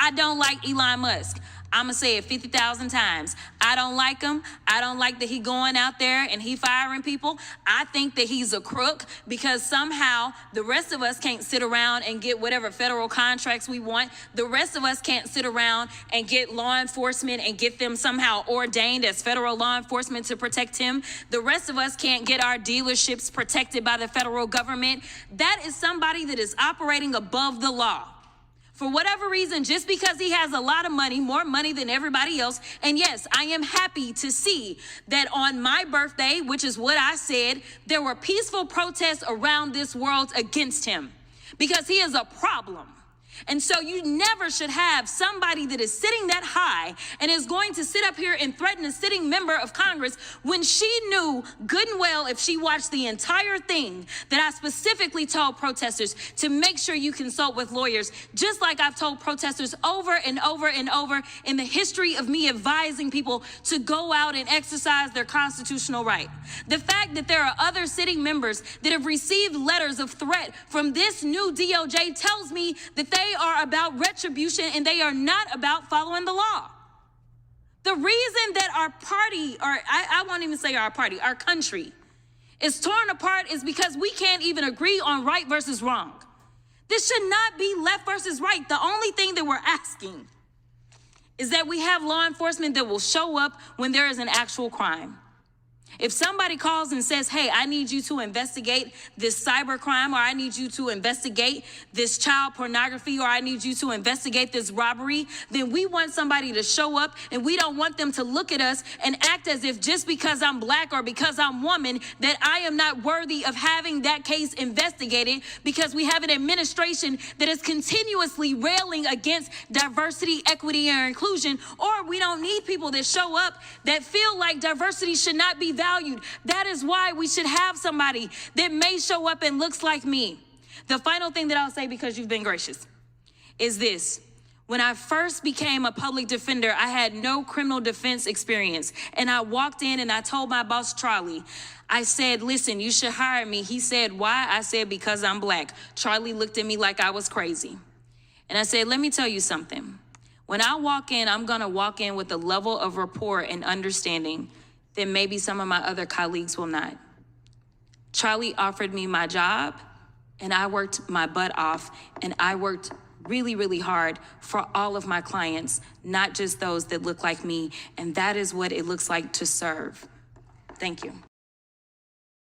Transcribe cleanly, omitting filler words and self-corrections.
I don't like Elon Musk. I'm going to say it 50,000 times. I don't like him. I don't like that he going out there and he firing people. I think that he's a crook because somehow the rest of us can't sit around and get whatever federal contracts we want. The rest of us can't sit around and get law enforcement and get them somehow ordained as federal law enforcement to protect him. The rest of us can't get our dealerships protected by the federal government. That is somebody that is operating above the law. For whatever reason, just because he has a lot of money, more money than everybody else. And yes, I am happy to see that on my birthday, which is what I said, there were peaceful protests around this world against him because he is a problem. And so you never should have somebody that is sitting that high and is going to sit up here and threaten a sitting member of Congress when she knew good and well, if she watched the entire thing, that I specifically told protesters to make sure you consult with lawyers, just like I've told protesters over and over and over in the history of me advising people to go out and exercise their constitutional right. The fact that there are other sitting members that have received letters of threat from this new DOJ tells me that they are about retribution and they are not about following the law. The reason that our party, or I won't even say our party, our country is torn apart is because we can't even agree on right versus wrong. This should not be left versus right. The only thing that we're asking is that we have law enforcement that will show up when there is an actual crime. If somebody calls and says, hey, I need you to investigate this cyber crime, or I need you to investigate this child pornography, or I need you to investigate this robbery, then we want somebody to show up, and we don't want them to look at us and act as if just because I'm black or because I'm woman that I am not worthy of having that case investigated, because we have an administration that is continuously railing against diversity, equity, and inclusion, or we don't need people that show up that feel like diversity should not be valued. That is why we should have somebody that may show up and looks like me. The final thing that I'll say, because you've been gracious, is this. When I first became a public defender, I had no criminal defense experience. And I walked in and I told my boss, Charlie, I said, listen, you should hire me. He said, why? I said, because I'm black. Charlie looked at me like I was crazy. And I said, let me tell you something. When I walk in, I'm going to walk in with a level of rapport and understanding then maybe some of my other colleagues will not. Charlie offered me my job, and I worked my butt off, and I worked really, really hard for all of my clients, not just those that look like me, and that is what it looks like to serve. Thank you.